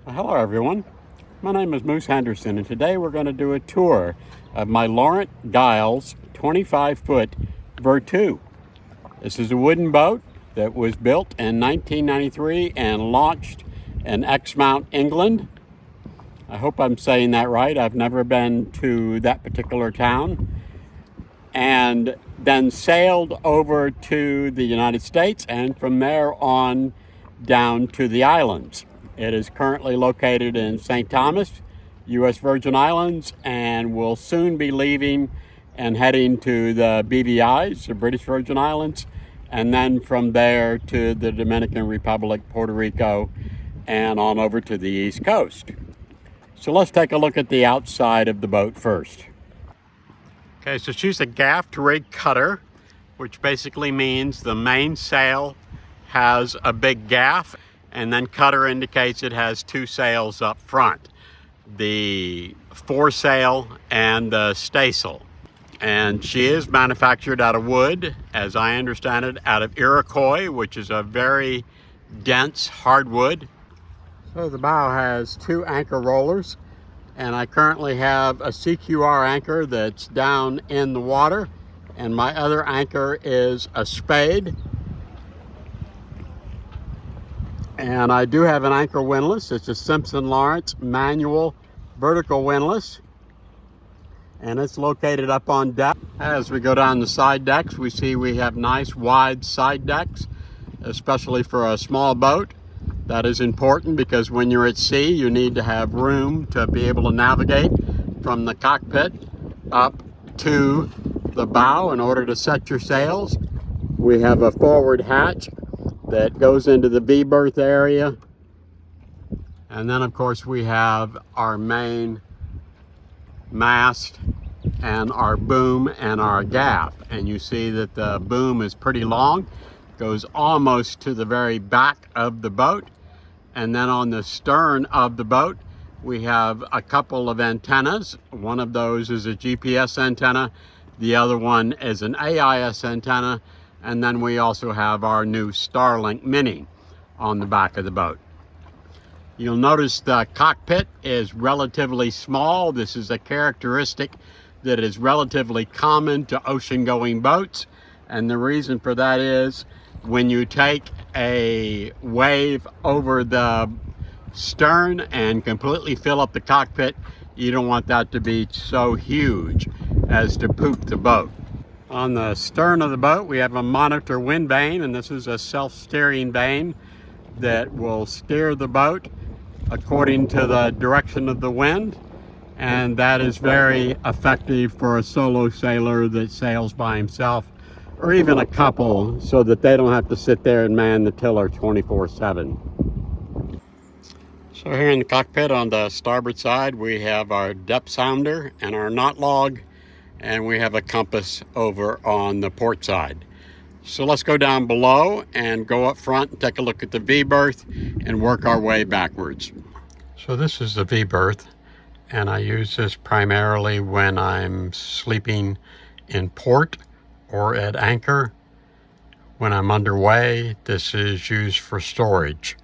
Hello everyone, my name is Moose Henderson and today we're going to do a tour of my Laurent Giles 25-foot Vertue. This is a wooden boat that was built in 1993 and launched in Exmouth, England. I hope I'm saying that right. I've never been to that particular town. And then sailed over to the United States and from there on down to the islands. It is currently located in St. Thomas, U.S. Virgin Islands, and will soon be leaving and heading to the BVIs, the British Virgin Islands, and then from there to the Dominican Republic, Puerto Rico, and on over to the East Coast. So let's take a look at the outside of the boat first. Okay, so she's a gaff-rigged cutter, which basically means the main sail has a big gaff, and then cutter indicates it has two sails up front, the foresail and the staysail. And she is manufactured out of wood, as I understand it, out of Iroquois, which is a very dense hardwood. So the bow has two anchor rollers, and I currently have a CQR anchor that's down in the water, and my other anchor is a spade. And I do have an anchor windlass. It's a Simpson Lawrence manual vertical windlass, and it's located up on deck. As we go down the side decks, we see we have nice wide side decks, especially for a small boat. That is important because when you're at sea, you need to have room to be able to navigate from the cockpit up to the bow in order to set your sails. We have a forward hatch that goes into the V-berth area. And then of course we have our main mast and our boom and our gaff. And you see that the boom is pretty long, goes almost to the very back of the boat. And then on the stern of the boat, we have a couple of antennas. One of those is a GPS antenna. The other one is an AIS antenna. And then we also have our new Starlink Mini on the back of the boat. You'll notice the cockpit is relatively small. This is a characteristic that is relatively common to ocean-going boats. And the reason for that is when you take a wave over the stern and completely fill up the cockpit, you don't want that to be so huge as to poop the boat. On the stern of the boat, we have a monitor wind vane, and this is a self-steering vane that will steer the boat according to the direction of the wind, and that is very effective for a solo sailor that sails by himself, or even a couple, so that they don't have to sit there and man the tiller 24/7. So here in the cockpit on the starboard side, we have our depth sounder and our knot log, and we have a compass over on the port side. So let's go down below and go up front and take a look at the V-berth and work our way backwards. So this is the V-berth, and I use this primarily when I'm sleeping in port or at anchor. When I'm underway, this is used for storage.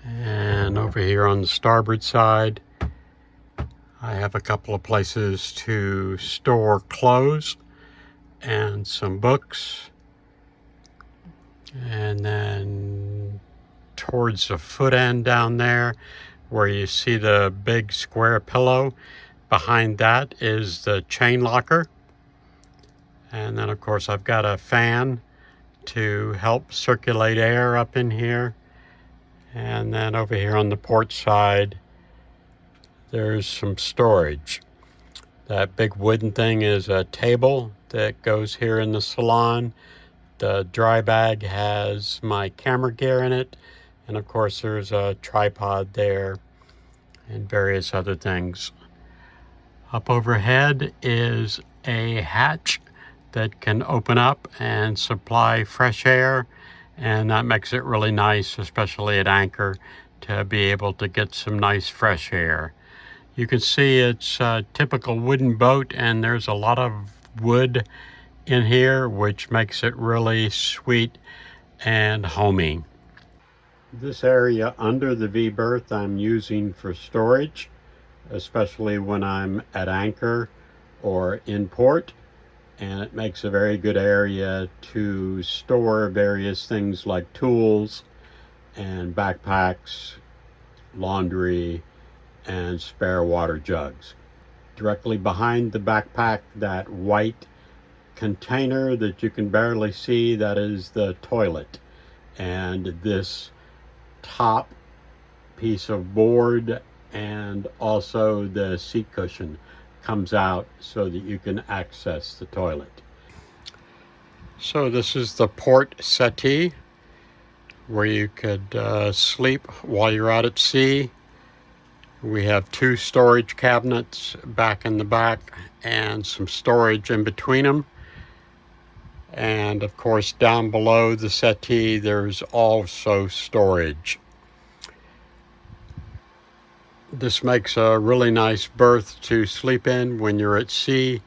And over here on the starboard side, I have a couple of places to store clothes and some books. And then towards the foot end down there, where you see the big square pillow, behind that is the chain locker. And then of course I've got a fan to help circulate air up in here. And then over here on the port side, there's some storage. That big wooden thing is a table that goes here in the salon. The dry bag has my camera gear in it. And of course there's a tripod there and various other things. Up overhead is a hatch that can open up and supply fresh air. And that makes it really nice, especially at anchor, to be able to get some nice fresh air. You can see it's a typical wooden boat, and there's a lot of wood in here, which makes it really sweet and homey. This area under the V-berth I'm using for storage, especially when I'm at anchor or in port, and it makes a very good area to store various things like tools and backpacks, laundry, and spare water jugs. Directly behind the backpack, that white container that you can barely see, that is the toilet. And this top piece of board and also the seat cushion comes out so that you can access the toilet. So this is the port settee where you could sleep while you're out at sea. We have 2 storage cabinets back in the back and some storage in between them. And of course, down below the settee, there's also storage. This makes a really nice berth to sleep in when you're at sea,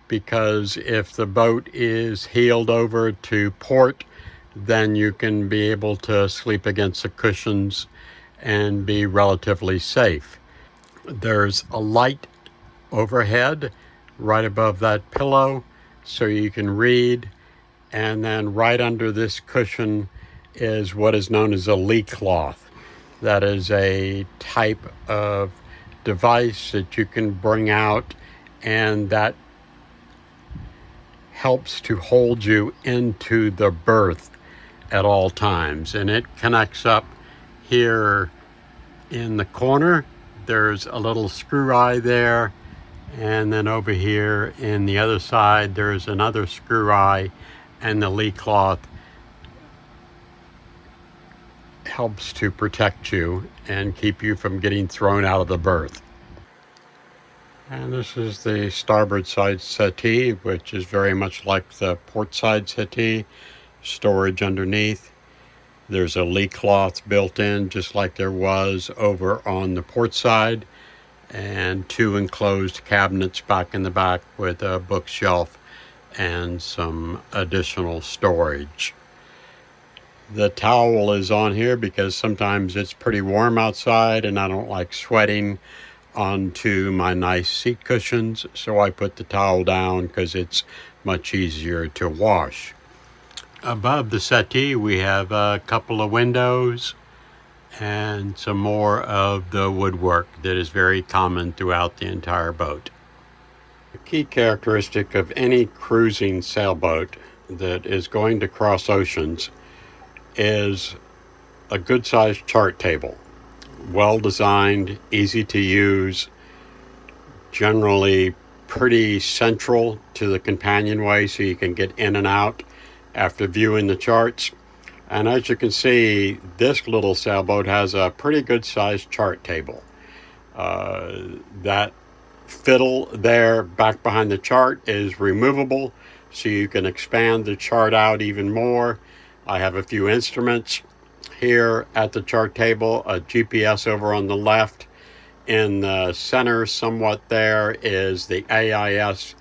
because if the boat is heeled over to port, then you can be able to sleep against the cushions and be relatively safe. There's a light overhead right above that pillow so you can read, and then right under this cushion is what is known as a lee cloth. That is a type of device that you can bring out, and that helps to hold you into the berth at all times. And it connects up here in the corner. There's a little screw eye there, and then over here in the other side there's another screw eye, and the lee cloth helps to protect you and keep you from getting thrown out of the berth. And this is the starboard side settee, which is very much like the port side settee. Storage underneath. There's a lee cloth built in, just like there was over on the port side, and 2 enclosed cabinets back in the back with a bookshelf and some additional storage. The towel is on here because sometimes it's pretty warm outside and I don't like sweating onto my nice seat cushions, so I put the towel down because it's much easier to wash. Above the settee we have a couple of windows and some more of the woodwork that is very common throughout the entire boat. A key characteristic of any cruising sailboat that is going to cross oceans is a good-sized chart table. Well designed, easy to use, generally pretty central to the companionway so you can get in and out after viewing the charts. And as you can see, this little sailboat has a pretty good sized chart table. That fiddle there back behind the chart is removable, so you can expand the chart out even more. I have a few instruments here at the chart table, a GPS over on the left. In the center somewhat there is the AIS,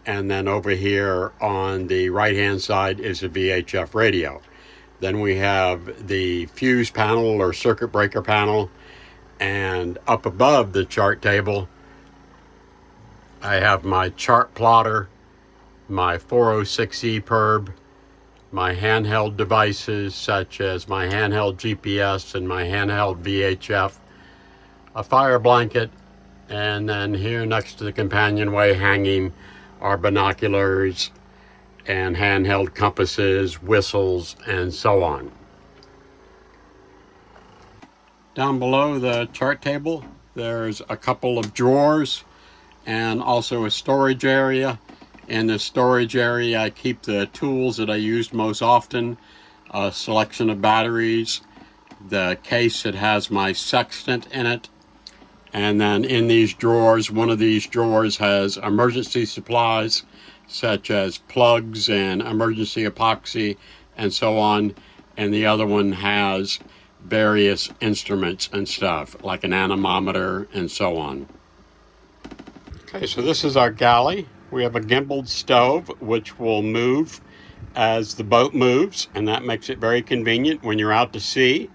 and then over here on the right hand side is a VHF radio. Then we have the fuse panel or circuit breaker panel, and up above the chart table I have my chart plotter, my 406E perb, my handheld devices such as my handheld GPS and my handheld VHF, a fire blanket, and then here next to the companionway hanging are binoculars and handheld compasses, whistles, and so on. Down below the chart table there's a couple of drawers and also a storage area. In the storage area I keep the tools that I use most often, a selection of batteries, the case that has my sextant in it, and then in these drawers, one of these drawers has emergency supplies such as plugs and emergency epoxy and so on, and the other one has various instruments and stuff like an anemometer and so on. Okay, so this is our galley. We have a gimbaled stove which will move as the boat moves, and that makes it very convenient when you're out to sea.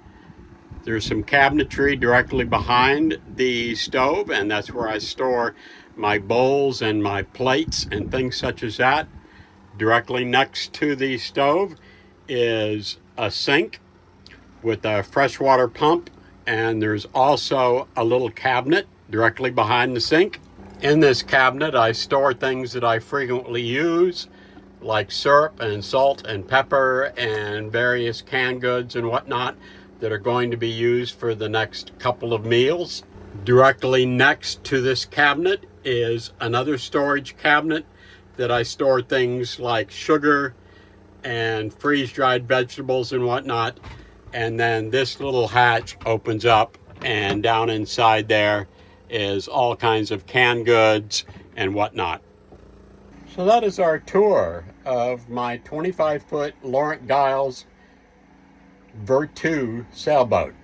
There's some cabinetry directly behind the stove, and that's where I store my bowls and my plates and things such as that. Directly next to the stove is a sink with a freshwater pump, and there's also a little cabinet directly behind the sink. In this cabinet, I store things that I frequently use, like syrup and salt and pepper and various canned goods and whatnot that are going to be used for the next couple of meals. Directly next to this cabinet is another storage cabinet that I store things like sugar and freeze-dried vegetables and whatnot. And then this little hatch opens up, and down inside there is all kinds of canned goods and whatnot. So that is our tour of my 25-foot Laurent Giles Vertue sailboat.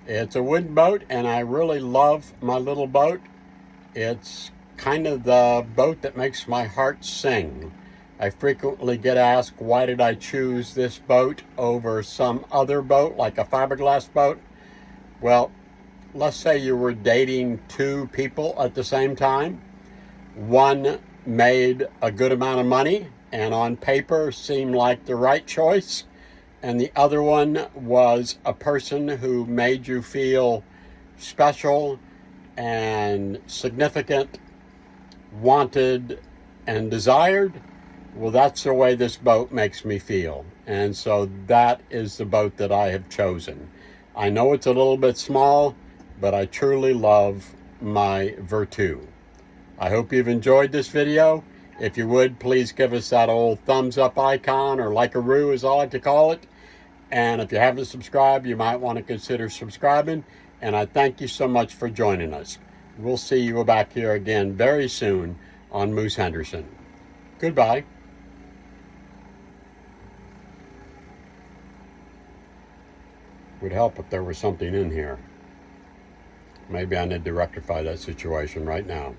It's a wooden boat, and I really love my little boat. It's kind of the boat that makes my heart sing. I frequently get asked, why did I choose this boat over some other boat, like a fiberglass boat? Well, let's say you were dating two people at the same time. One made a good amount of money and on paper seemed like the right choice, and the other one was a person who made you feel special and significant, wanted and desired. Well, that's the way this boat makes me feel, and so that is the boat that I have chosen. I know it's a little bit small, but I truly love my Vertue. I hope you've enjoyed this video. If you would, please give us that old thumbs up icon, or like-a-roo as I like to call it. And if you haven't subscribed, you might want to consider subscribing. And I thank you so much for joining us. We'll see you back here again very soon on Moose Henderson. Goodbye. Would help if there was something in here. Maybe I need to rectify that situation right now.